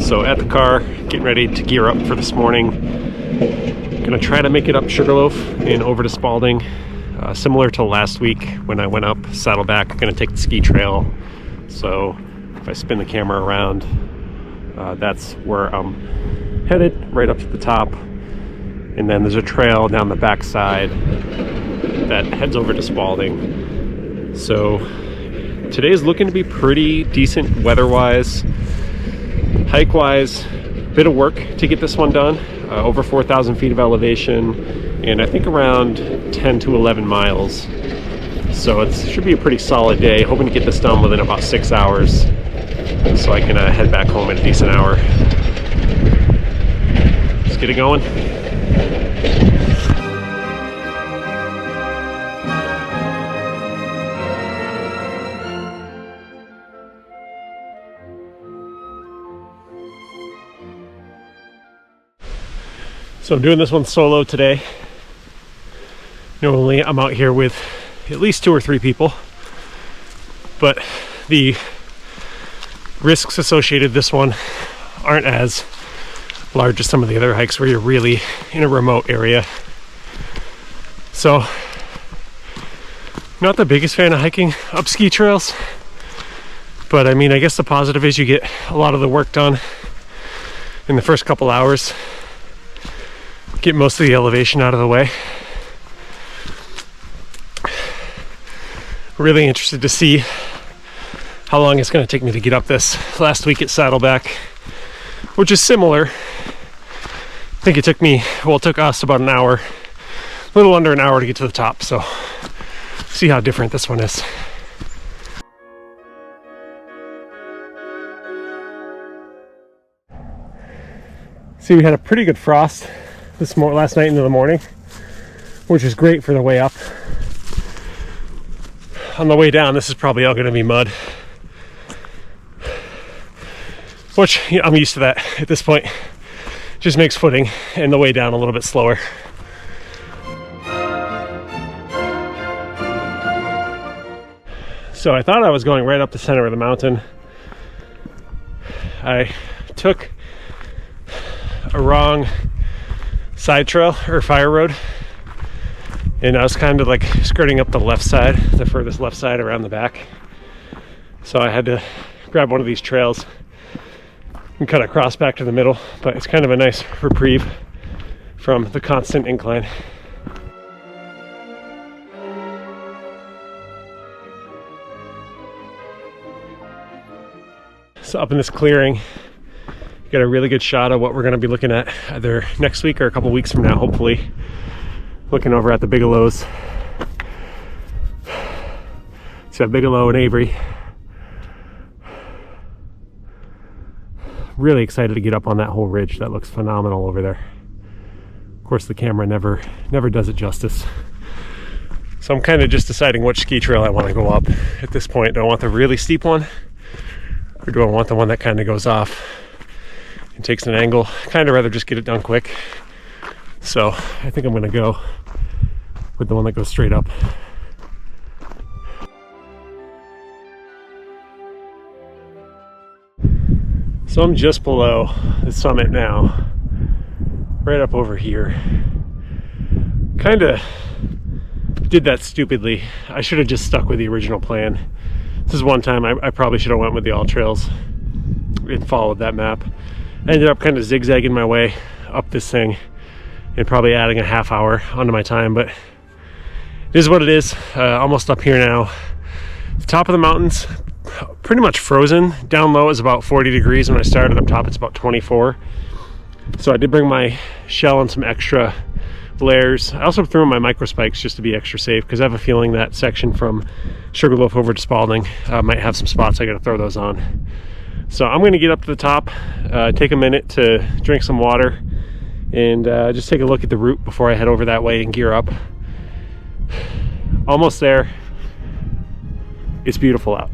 So at the car, getting ready to gear up for this morning. Gonna try to make it up Sugarloaf and over to Spaulding. Similar to last week when I went up Saddleback, gonna take the ski trail. So if I spin the camera around, that's where I'm headed, right up to the top. And then there's a trail down the back side that heads over to Spaulding. So today's looking to be pretty decent weather-wise. Hike-wise, bit of work to get this one done. Over 4,000 feet of elevation, and I think around 10 to 11 miles. So it should be a pretty solid day. Hoping to get this done within about 6 hours, so I can head back home in a decent hour. Let's get it going. So I'm doing this one solo today. Normally I'm out here with at least 2 or 3 people, but the risks associated with this one aren't as large as some of the other hikes where you're really in a remote area. So, not the biggest fan of hiking up ski trails, but I mean, I guess the positive is you get a lot of the work done in the first couple hours. Get most of the elevation out of the way. Really interested to see how long it's going to take me to get up this. Last week at Saddleback, which is similar. I think it took me, well, it took us about an hour, a little under an hour to get to the top. So see how different this one is. See, we had a pretty good frost last night into the morning, which is great for the way up. On the way down, this is probably all going to be mud, which, you know, I'm used to that at this point. Just makes footing and the way down a little bit slower. So I thought I was going right up the center of the mountain. I took a wrong side trail or fire road, and I was kind of like skirting up the left side, the furthest left side around the back. So I had to grab one of these trails and cut across back to the middle, but it's kind of a nice reprieve from the constant incline. So up in this clearing, got a really good shot of what we're going to be looking at either next week or a couple weeks from now, hopefully. Looking over at the Bigelows. So Bigelow and Avery. Really excited to get up on that whole ridge. That looks phenomenal over there. Of course, the camera never does it justice. So I'm kind of just deciding which ski trail I want to go up at this point. Do I want the really steep one, or do I want the one that kind of goes off and takes an angle? Kind of rather just get it done quick. So I think I'm going to go with the one that goes straight up. So I'm just below the summit now, right up over here. Kind of did that stupidly. I should have just stuck with the original plan. This is one time I probably should have went with the all trails and followed that map. I ended up kind of zigzagging my way up this thing and probably adding a half hour onto my time, but it is what it is. Almost up here now. The top of the mountain's pretty much frozen. Down low is about 40 degrees. When I started up top, it's about 24. So I did bring my shell and some extra layers. I also threw in my micro spikes just to be extra safe, because I have a feeling that section from Sugarloaf over to Spaulding might have some spots I gotta throw those on. So I'm gonna get up to the top, take a minute to drink some water, and just take a look at the route before I head over that way and gear up. Almost there. It's beautiful out.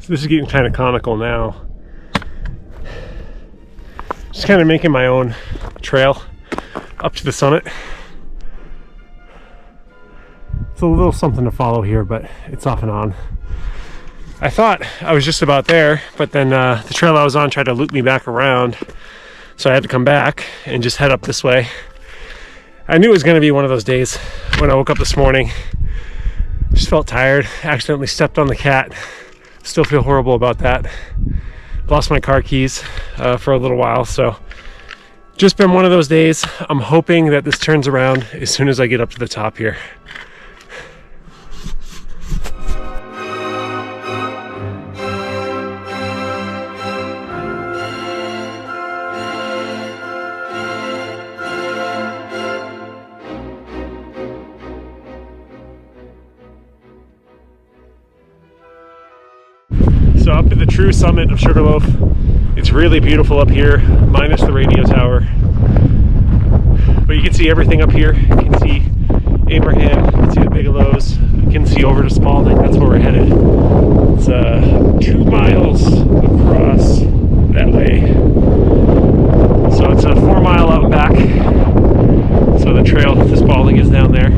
So this is getting kind of comical now. Just kind of making my own trail up to the summit. It's a little something to follow here, but it's off and on. I thought I was just about there, but then the trail I was on tried to loop me back around, so I had to come back and just head up this way. I knew it was going to be one of those days when I woke up this morning. Just felt tired, accidentally stepped on the cat. Still feel horrible about that. Lost my car keys for a little while, so just been one of those days. I'm hoping that this turns around as soon as I get up to the top here. So up at the true summit of Sugarloaf, it's really beautiful up here, minus the radio tower. But you can see everything up here. You can see Abraham, you can see the Bigelows, you can see over to Spaulding. That's where we're headed. It's 2 miles across that way. So it's a 4 mile out and back. So the trail to Spaulding is down there.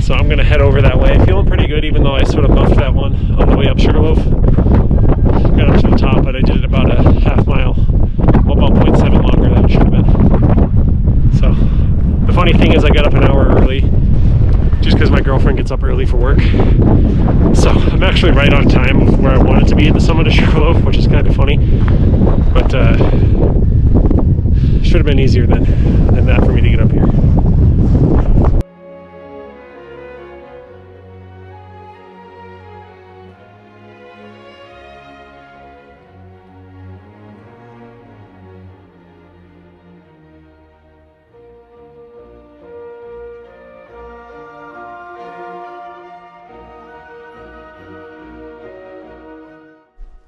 So I'm gonna head over that way. Feeling pretty good, even though I sort of muffed that one on the way up Sugarloaf. Got up to the top, but I did it about a half mile, well, about 0.7 longer than it should have been. So the funny thing is I got up an hour early, just because my girlfriend gets up early for work. So I'm actually right on time of where I wanted to be at the summit of Sugarloaf, which is kind of funny. But should have been easier than that for me to get up here.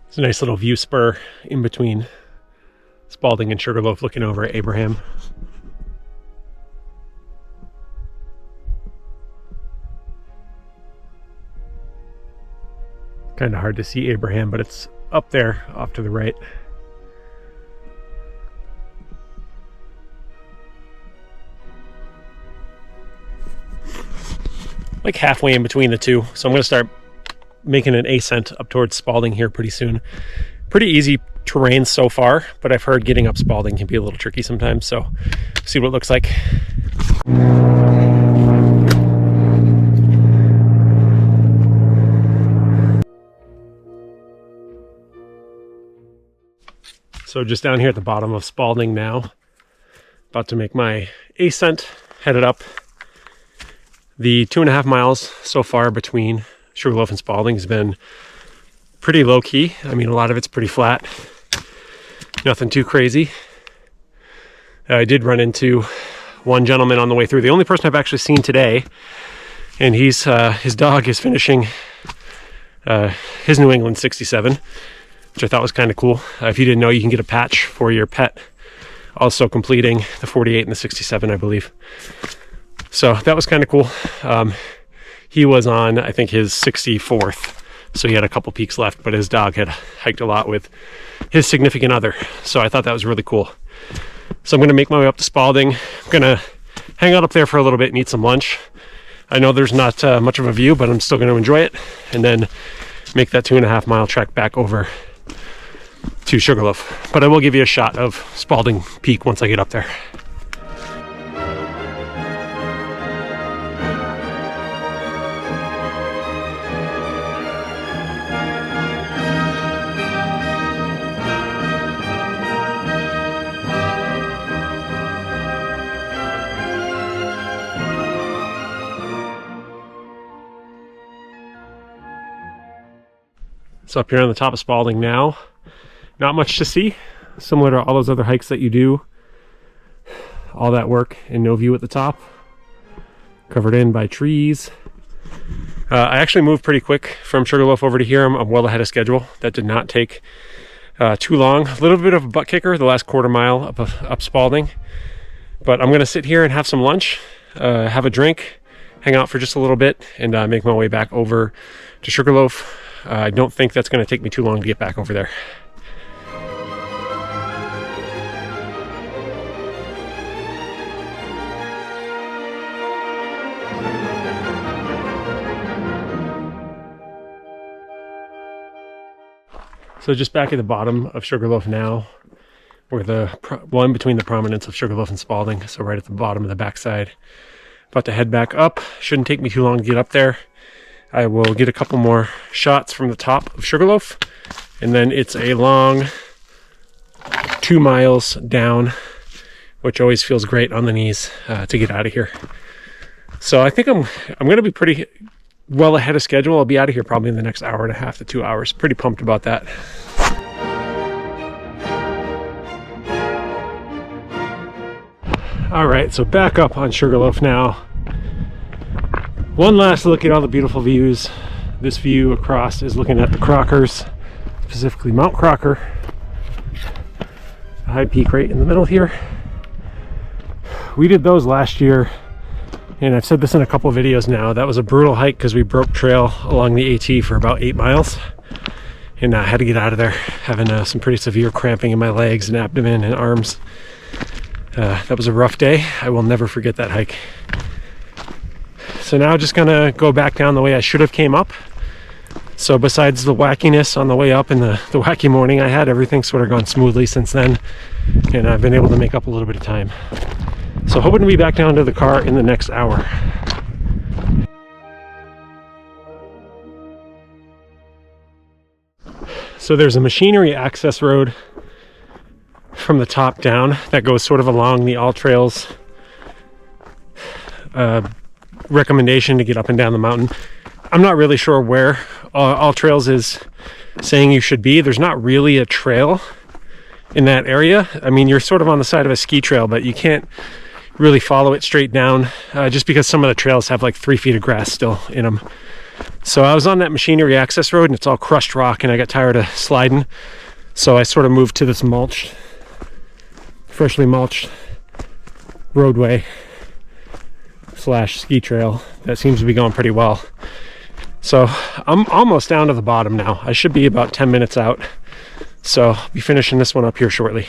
It's a nice little view spur in between Spaulding and Sugarloaf, looking over at Abraham. Kind of hard to see Abraham, but it's up there off to the right. Like halfway in between the two, so I'm going to start making an ascent up towards Spaulding here pretty soon. Pretty easy terrain so far, but I've heard getting up Spaulding can be a little tricky sometimes, so see what it looks like. So just down here at the bottom of Spaulding now, about to make my ascent, headed up. The 2.5 miles so far between Sugarloaf and Spaulding has been pretty low key. I mean, a lot of it's pretty flat. Nothing too crazy. I did run into one gentleman on the way through. The only person I've actually seen today, and he's his dog is finishing his New England 67, which I thought was kind of cool. If you didn't know, you can get a patch for your pet, also completing the 48 and the 67, I believe. So that was kind of cool. He was on, I think, his 64th, so he had a couple peaks left, but his dog had hiked a lot with his significant other, so I thought that was really cool. So I'm going to make my way up to Spaulding. I'm going to hang out up there for a little bit and eat some lunch. I know there's not much of a view, but I'm still going to enjoy it, and then make that 2.5 mile trek back over to Sugarloaf. But I will give you a shot of Spaulding Peak once I get up there. So up here on the top of Spaulding now, not much to see, similar to all those other hikes that you do. All that work and no view at the top, covered in by trees. I actually moved pretty quick from Sugarloaf over to here. I'm well ahead of schedule. That did not take too long. A little bit of a butt kicker the last 1/4 mile up Spaulding, but I'm gonna sit here and have some lunch, have a drink, hang out for just a little bit, and make my way back over to Sugarloaf. I don't think that's going to take me too long to get back over there. So just back at the bottom of Sugarloaf now, where well, in between the prominence of Sugarloaf and Spaulding, so right at the bottom of the backside. About to head back up. Shouldn't take me too long to get up there. I will get a couple more shots from the top of Sugarloaf, and then it's a long 2 miles down, which always feels great on the knees to get out of here. So I think I'm going to be pretty well ahead of schedule. I'll be out of here probably in the next hour and a half to 2 hours. Pretty pumped about that. All right, so back up on Sugarloaf now. One last look at all the beautiful views. This view across is looking at the Crockers, specifically Mount Crocker. A high peak right in the middle here. We did those last year, and I've said this in a couple of videos now. That was a brutal hike because we broke trail along the AT for about 8 miles. And I had to get out of there, having some pretty severe cramping in my legs and abdomen and arms. That was a rough day. I will never forget that hike. So now just gonna go back down the way I should have came up. So besides the wackiness on the way up and the wacky morning I had, everything's sort of gone smoothly since then. And I've been able to make up a little bit of time. So hoping to be back down to the car in the next hour. So there's a machinery access road from the top down that goes sort of along the All Trails recommendation to get up and down the mountain. I'm not really sure where All Trails is saying you should be. There's not really a trail in that area. I mean, you're sort of on the side of a ski trail, but you can't really follow it straight down just because some of the trails have like 3 feet of grass still in them. So I was on that machinery access road and it's all crushed rock and I got tired of sliding. So I sort of moved to this freshly mulched roadway / ski trail that seems to be going pretty well. So I'm almost down to the bottom now. I should be about 10 minutes out. So I'll be finishing this one up here shortly.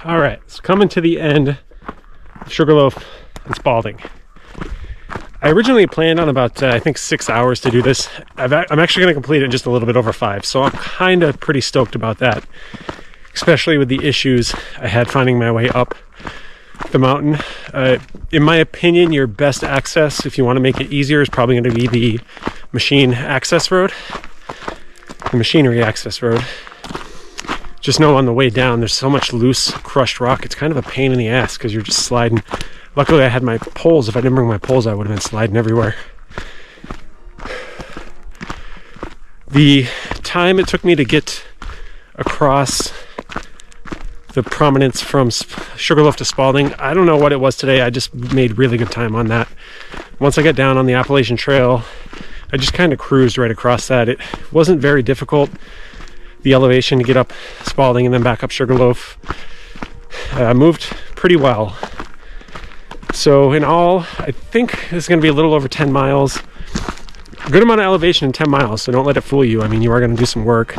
All right, so coming to the end of Sugarloaf and Spaulding. I originally planned on about, I think 6 hours to do this. I'm actually going to complete it in just a little bit over 5, so I'm kind of pretty stoked about that, especially with the issues I had finding my way up the mountain. In my opinion, your best access, if you want to make it easier, is probably going to be the machinery access road. Just know on the way down, there's so much loose, crushed rock. It's kind of a pain in the ass because you're just sliding. Luckily, I had my poles. If I didn't bring my poles, I would have been sliding everywhere. The time it took me to get across the prominence from Sugarloaf to Spaulding, I don't know what it was today. I just made really good time on that. Once I got down on the Appalachian Trail, I just kind of cruised right across that. It wasn't very difficult. The elevation to get up Spaulding and then back up Sugarloaf moved pretty well. So in all, I think it's going to be a little over 10 miles. A good amount of elevation in 10 miles, so don't let it fool you. I mean, you are going to do some work.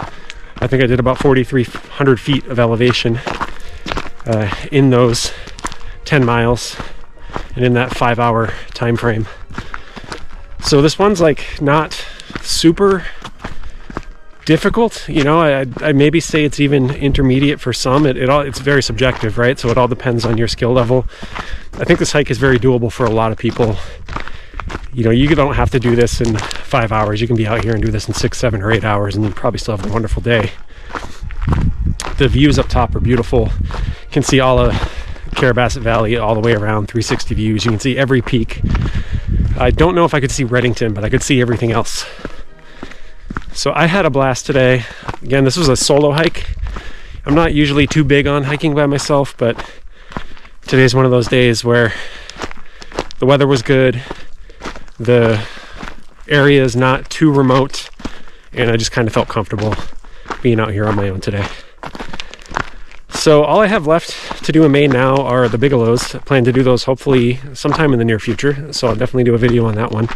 I think I did about 4,300 feet of elevation in those 10 miles and in that 5-hour time frame. So this one's like not super difficult, you know. I maybe say it's even intermediate for some. It's very subjective, right? So it all depends on your skill level. I think this hike is very doable for a lot of people. You know, you don't have to do this in 5 hours. You can be out here and do this in 6, 7, or 8 hours, and you probably still have a wonderful day. The views up top are beautiful. You can see all of Carrabassett Valley all the way around, 360 views. You can see every peak. I don't know if I could see Reddington, but I could see everything else. So I had a blast today. Again, this was a solo hike. I'm not usually too big on hiking by myself, but today's one of those days where the weather was good, the area is not too remote, and I just kind of felt comfortable being out here on my own today. So all I have left to do in Maine now are the Bigelows. I plan to do those hopefully sometime in the near future, so I'll definitely do a video on that one.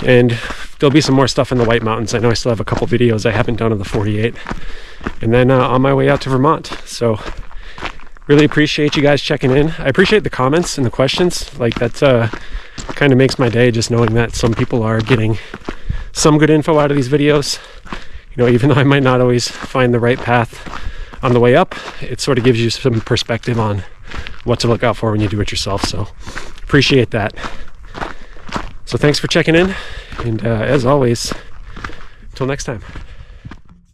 And there'll be some more stuff in the White Mountains. I know I still have a couple videos I haven't done of the 48. And then on my way out to Vermont. So really appreciate you guys checking in. I appreciate the comments and the questions. Like, that kind of makes my day, just knowing that some people are getting some good info out of these videos. You know, even though I might not always find the right path on the way up, it sort of gives you some perspective on what to look out for when you do it yourself. So appreciate that. So thanks for checking in, and as always, until next time.